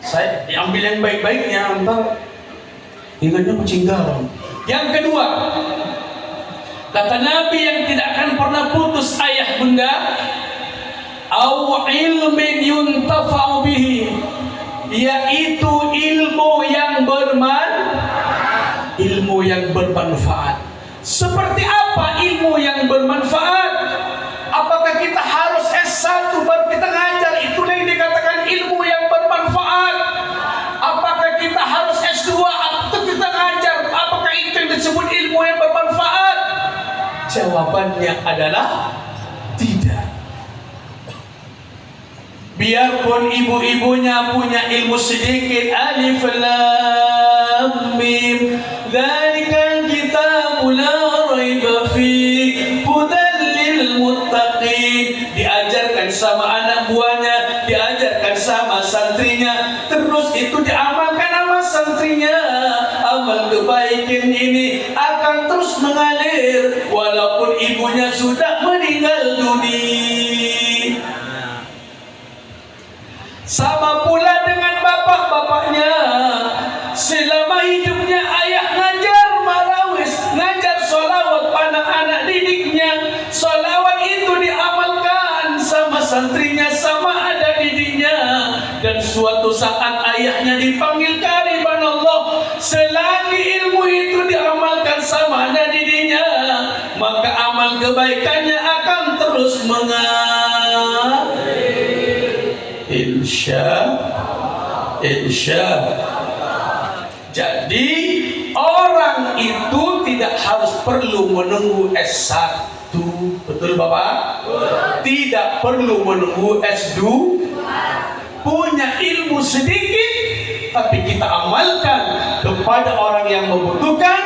Saya ambil yang baik-baiknya, entar ingatnya kucing garong. Yang kedua, kata Nabi yang tidak akan pernah putus ayah bunda, au ilmin yuntafa'u bihi, yaitu ilmu yang bermanfaat. Seperti apa ilmu yang bermanfaat? Apakah kita harus S1 baru kita ngajar? Itulah yang dikatakan ilmu yang bermanfaat. Apakah kita harus S2 atau kita ngajar? Apakah itu yang disebut ilmu yang bermanfaat? Jawabannya adalah tidak. Biarpun ibu-ibunya punya ilmu sedikit, alif lam mim, dzalikal kitabu la raiba fihi hudan lil muttaqin, diajarkan sama anak buahnya, diajarkan sama santrinya, terus itu diamalkan sama santrinya. Amal kebaikan ini akan terus mengalir walaupun ibunya sudah meninggal dunia. Sama pula dengan bapak-bapaknya, selama hidupnya ayah ngajar marawis, ngajar sholawat anak-anak didiknya. Sholawat itu diamalkan sama santrinya, sama ada didiknya. Dan suatu saat ayahnya dipanggil ke hadapan Allah, selagi ilmu itu diamalkan sama ada didiknya, maka amal kebaikannya akan terus mengalir. Insya. Jadi orang itu tidak harus perlu menunggu S1, betul Bapak? Tidak perlu menunggu S2. Punya ilmu sedikit, tapi kita amalkan kepada orang yang membutuhkan,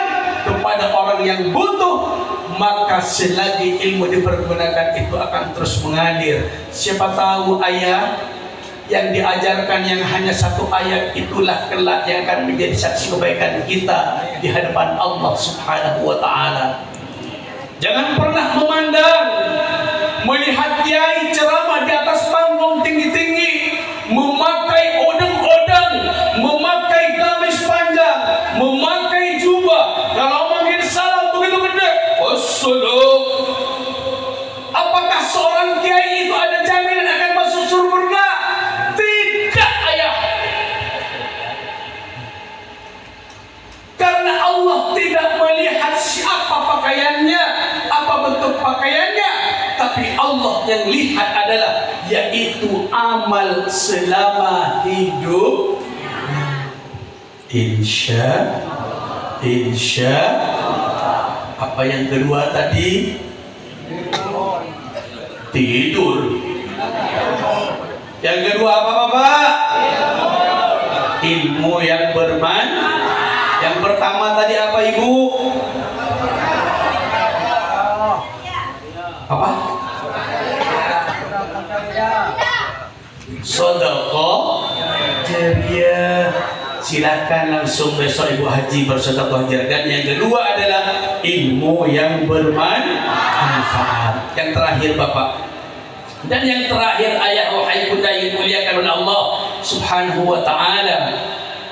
kepada orang yang butuh, maka selagi ilmu dipergunakan itu akan terus mengalir. Siapa tahu ayah yang diajarkan yang hanya satu ayat itulah kelak yang akan menjadi saksi kebaikan kita di hadapan Allah Subhanahu wa taala. Jangan pernah memandang, melihat kiai ceramah di atas panggung tinggi-tinggi, memakai odeng-odeng, memakai gamis panjang, memakai jubah, kalau manggil salam begitu gede, wassalam. Apakah seorang kiai itu ada jaminan akan masuk surga? Tidak, ayah. Karena Allah tidak melihat siapa pakaiannya, apa bentuk pakaiannya, tapi Allah yang lihat adalah yaitu amal selama hidup. Insya. Apa yang kedua tadi? Tidur. Yang kedua apa Bapak? Ilmu yang bermanfaat. Yang pertama tadi apa Ibu? Apa? Sedekah jariyah. Silakan langsung besok Ibu Haji bersedekah jariyah. Dan yang kedua adalah ilmu yang bermanfaat. Yang terakhir Bapak. Dan yang terakhir ayah, wahai bunda yang muliakan oleh Allah Subhanahu wa taala.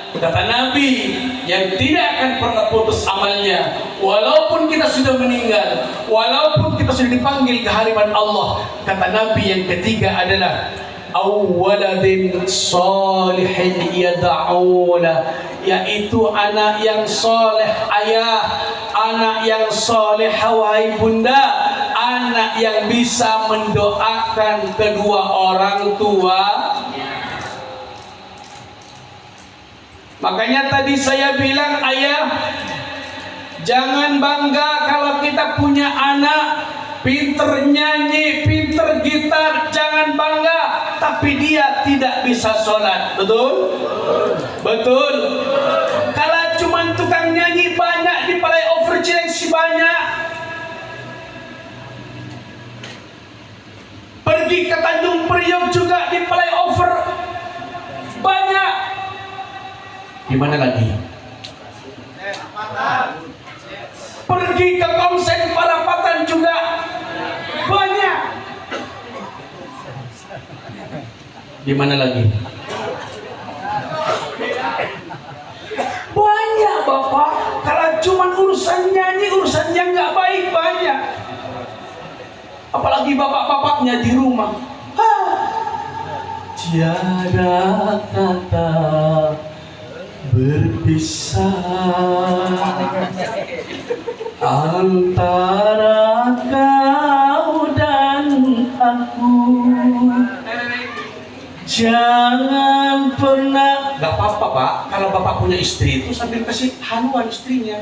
Kata Nabi yang tidak akan pernah putus amalnya walaupun kita sudah meninggal, walaupun kita sudah dipanggil ke hadapan Allah. Kata Nabi yang ketiga adalah awwaladin salihin yad'una, yaitu anak yang soleh ayah, anak yang soleh wahai bunda, anak yang bisa mendoakan kedua orang tua. Makanya tadi saya bilang ayah, jangan bangga kalau kita punya anak pinter nyanyi, pinter gitar, jangan bangga tapi dia tidak bisa sholat. Betul? Betul. Kalau cuma tukang nyanyi banyak di flyover Cilengsi banyak, pergi ke mana lagi? Pergi ke Komsen Parapatan juga banyak. Di mana lagi? Banyak Bapak. Kalau cuman urusan nyanyi, urusan yang nggak baik banyak. Apalagi bapak-bapaknya di rumah. Tiada kata berpisah antara kau dan aku. Jangan pernah. Gak apa-apa Pak, kalau Bapak punya istri itu sambil kasih haluan istrinya,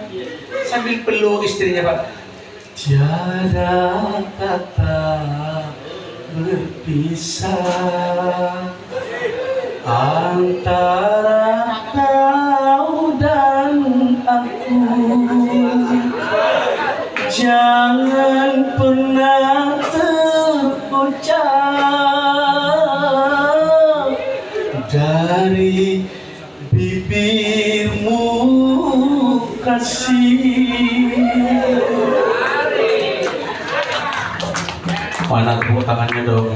sambil peluk istrinya Pak. Tiada kata berpisah antara kau dan aku. Jangan pernah terucap dari bibirmu kasih. Mana tepuk tangannya dong.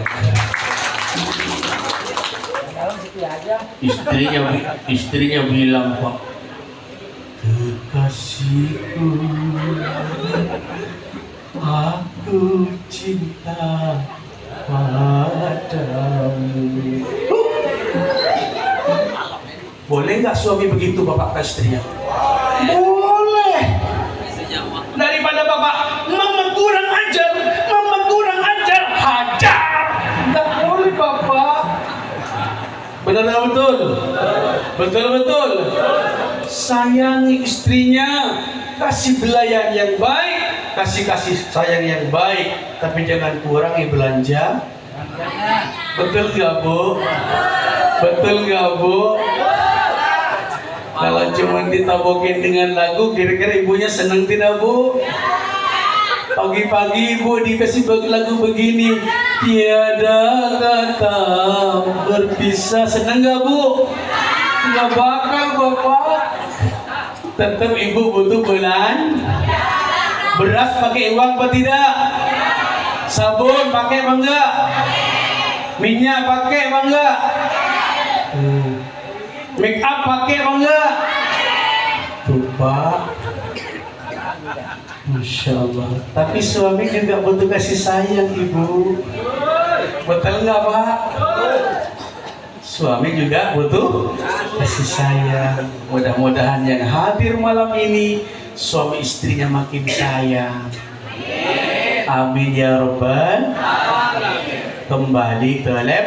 Istrinya bilang Pak, kekasihku, aku cinta padamu. Boleh nggak suami begitu Bapak ke istrinya? Boleh. Daripada Bapak, mama kurang ajar, hajar. Nggak boleh Bapak. Benar nggak betul? Betul. Sayangi istrinya, kasih belayan yang baik, kasih sayang yang baik, tapi jangan kurangi belanja. Betul nggak Bu? Kalau cuma ditabokin dengan lagu, kira-kira ibunya senang tidak Bu? Pagi-pagi ibu dikasih lagu begini, tiada kata berpisah, senang nggak Bu? Nggak bakal Bapak. Tetap ibu butuh beras pakai uang apa tidak? Sabun pakai apa enggak? Minyak pakai apa enggak? Make up pakai apa enggak? Tuh Pak, Masya Allah. Tapi suami juga butuh kasih sayang Ibu. Betul nggak Pak? Suami juga butuh kasih sayang. Mudah-mudahan yang hadir malam ini suami istrinya makin sayang. Amin ya Rabbal. Kembali ke lab,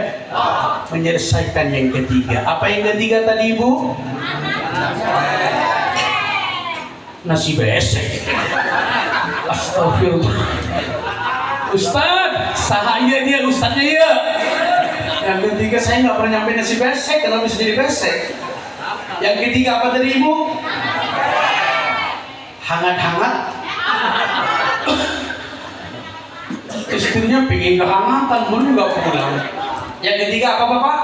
menyelesaikan yang ketiga. Apa yang ketiga tadi Ibu? Nasi besek. Astagfirullah. Ustaz, sahaya dia ustaznya ya. Yang ketiga saya nggak pernah nyampe nasi besek, kenapa bisa jadi besek? Yang ketiga apa tadi Ibu? Hangat-hangat. Istrinya pingin kehangatan, pun juga pulang. Yang ketiga apa Bapak?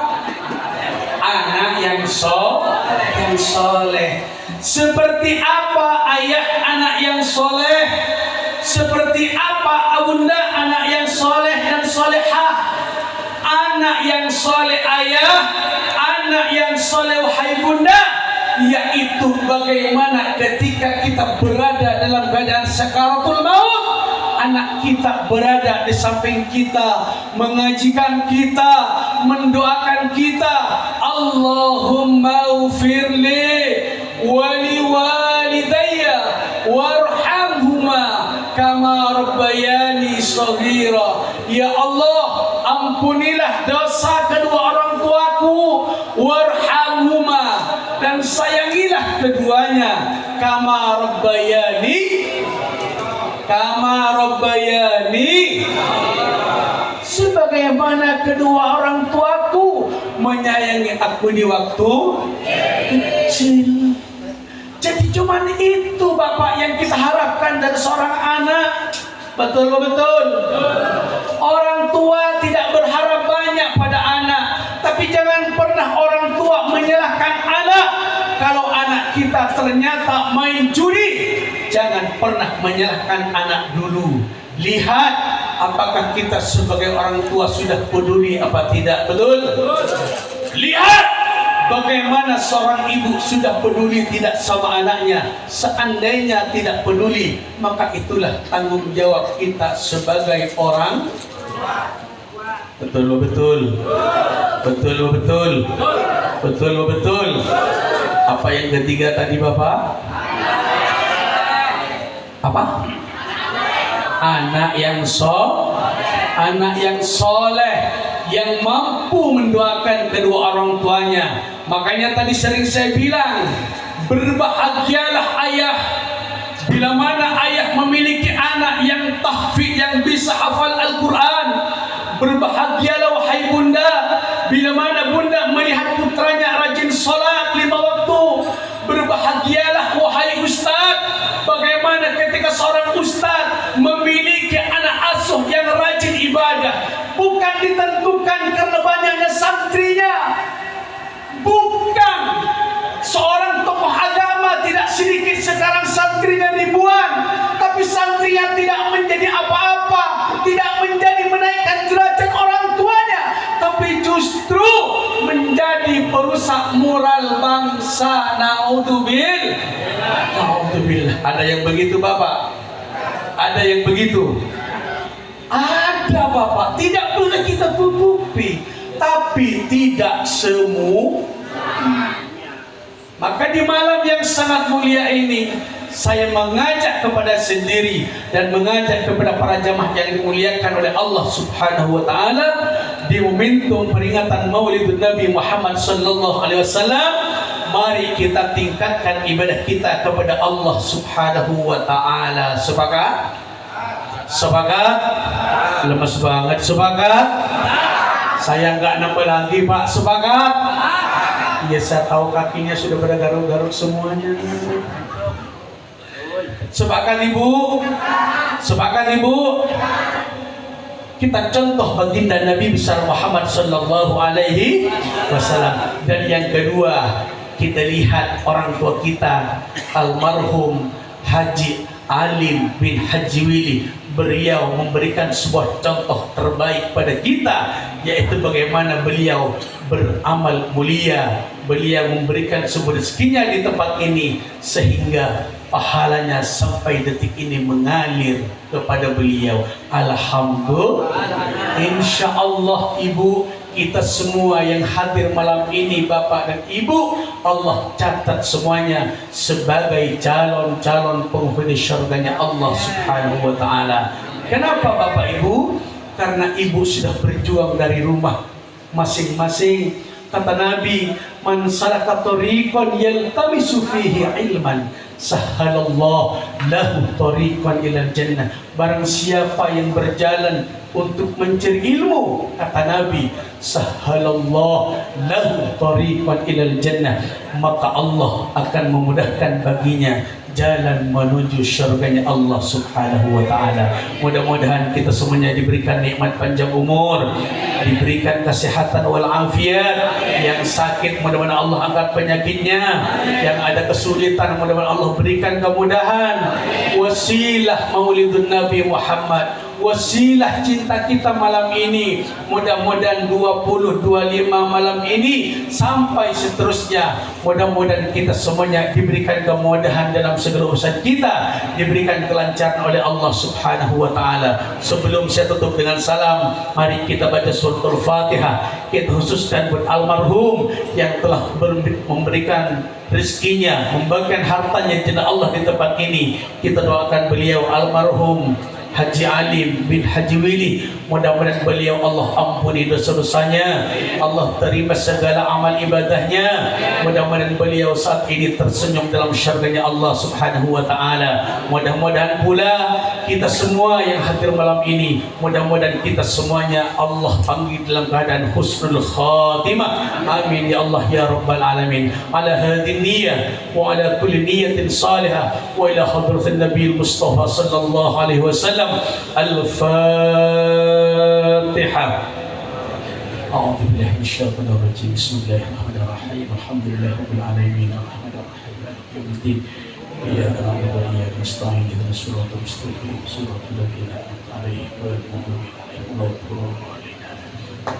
Anak yang soleh. Seperti apa ayah anak yang soleh? Seperti apa abunda anak yang soleh dan solehah? Anak yang soleh ayah, anak yang soleh wahai bunda, yaitu bagaimana ketika kita berada dalam keadaan sakaratul maut, anak kita berada di samping kita, mengajikan kita, mendoakan kita. Allahumma ufirli wali walidayya warhamhuma kama rabbayani shaghira. Ya Allah, ampunilah dosa kedua orang tuaku, warhamhuma, dan sayangilah keduanya, kama rabbayani, sebagaimana kedua orang tuaku menyayangi aku di waktu kecil. Jadi cuman itu Bapak yang kita harapkan dari seorang anak. Betul. Orang tua tidak berharap banyak pada anak, tapi jangan pernah orang tua menyalahkan anak kalau anak kita ternyata main judi, jangan pernah menyalahkan anak dulu. Lihat apakah kita sebagai orang tua sudah peduli apa tidak, betul? Lihat bagaimana seorang ibu sudah peduli tidak sama anaknya. Seandainya tidak peduli, maka itulah tanggung jawab kita sebagai orang. Betul betul. Betul betul. Betul betul. Apa yang ketiga tadi Bapak? Apa? Anak yang soleh, yang mampu mendoakan kedua orang tuanya. Makanya tadi sering saya bilang, berbahagialah ayah bila mana ayah memiliki anak yang tahfidz, yang bisa hafal Al-Quran. Berbahagialah wahai bunda bila mana bunda melihat putranya rajin sholat 5 waktu. Berbahagialah wahai ustaz bagaimana ketika seorang ustaz memiliki anak asuh yang rajin ibadah. Bukan ditentukan karena banyaknya santrinya, bukan. Seorang tokoh agama tidak sedikit sekarang santrinya ribuan, tapi santrinya tidak menjadi apa-apa, tidak menjadi menaikkan derajat orang tuanya, tapi justru menjadi perusak moral bangsa. Naudzubillah. Ada yang begitu Bapak? Ada yang begitu? Ada Bapak, tidak boleh kita tutupi, tapi tidak semua. Maka di malam yang sangat mulia ini, saya mengajak kepada sendiri dan mengajak kepada para jamaah yang dimuliakan oleh Allah Subhanahu wa taala di momentum peringatan Maulidun Nabi Muhammad sallallahu alaihi wasallam. Mari kita tingkatkan ibadah kita kepada Allah Subhanahu wa taala. Sepakat? Sepakat? Lemes banget. Sepakat? Saya enggak nambah lagi Pak. Sepakat? Ya saya tahu kakinya sudah pada garuk-garuk semuanya. Sepakat Ibu? Sepakat Ibu? Kita contoh baginda Nabi besar Muhammad sallallahu alaihi wasallam. Dan yang kedua, kita lihat orang tua kita almarhum Haji Alim bin Haji Wili. Beliau memberikan sebuah contoh terbaik pada kita, yaitu bagaimana beliau beramal mulia. Beliau memberikan sebuah rezekinya di tempat ini sehingga pahalanya sampai detik ini mengalir kepada beliau. Alhamdulillah. Insya Allah Ibu, kita semua yang hadir malam ini, Bapak dan Ibu, Allah catat semuanya sebagai calon-calon penghuni syurganya Allah Subhanahu wa taala. Kenapa Bapak Ibu? Karena Ibu sudah berjuang dari rumah masing-masing. Kata Nabi, man salaka tariqan yaltamisu fihi ilman sahhalallahu lahu tariqan ilal jannah. Barang siapa yang berjalan untuk mencari ilmu, kata Nabi, sahhalallahu lahu tariqan ilal jannah, maka Allah akan memudahkan baginya jalan menuju syurganya Allah Subhanahu wa taala. Mudah-mudahan kita semuanya diberikan nikmat panjang umur, diberikan kesehatan wal afiat. Yang sakit mudah-mudahan Allah angkat penyakitnya, yang ada kesulitan mudah-mudahan Allah berikan kemudahan. Wasilah Maulidun Nabi Muhammad, wasilah cinta kita malam ini, mudah-mudahan 20, 25 malam ini sampai seterusnya, mudah-mudahan kita semuanya diberikan kemudahan dalam segala urusan kita, diberikan kelancaran oleh Allah Subhanahu wa taala. Sebelum saya tutup dengan salam, mari kita baca suratul Fatihah. Kita khususkan buat almarhum yang telah memberikan rezekinya, membagikan hartanya jannah Allah di tempat ini. Kita doakan beliau almarhum Haji Alim bin Haji Wili, mudah-mudahan beliau Allah ampuni dosa-dosanya, Allah terima segala amal ibadahnya, mudah-mudahan beliau saat ini tersenyum dalam syurganya Allah Subhanahu wa taala. Mudah-mudahan pula kita semua yang hadir malam ini, mudah-mudahan kita semuanya Allah panggil dalam keadaan husnul khatimah. Amin ya Allah ya rabbal alamin. Ala hadhihi niyyah wa ala kulli niyyatin salihah wa ila hadratin nabiyil mustafa sallallahu alaihi wasallam. Al-Fatihah. A'udzu billahi minasyaitonir rajim. Bismillahirrahmanirrahim. Alhamdulillahirabbil alamin. Arrahmanirrahim. Kemudian iya karena itu iya mustahil kita surat mustaqim surat al-ladina alaihi wa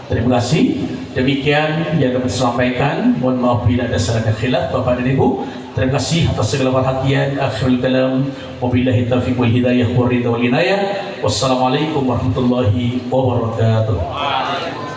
Terima kasih. Demikian yang dapat disampaikan. Mohon maaf bila ada salah dan khilaf Bapak dan Ibu. Terima kasih atas segala perhatian. Akhirul kalam. Wabillahi taufiq wal hidayah wa ridha wal inayah. Wassalamualaikum warahmatullahi wabarakatuh.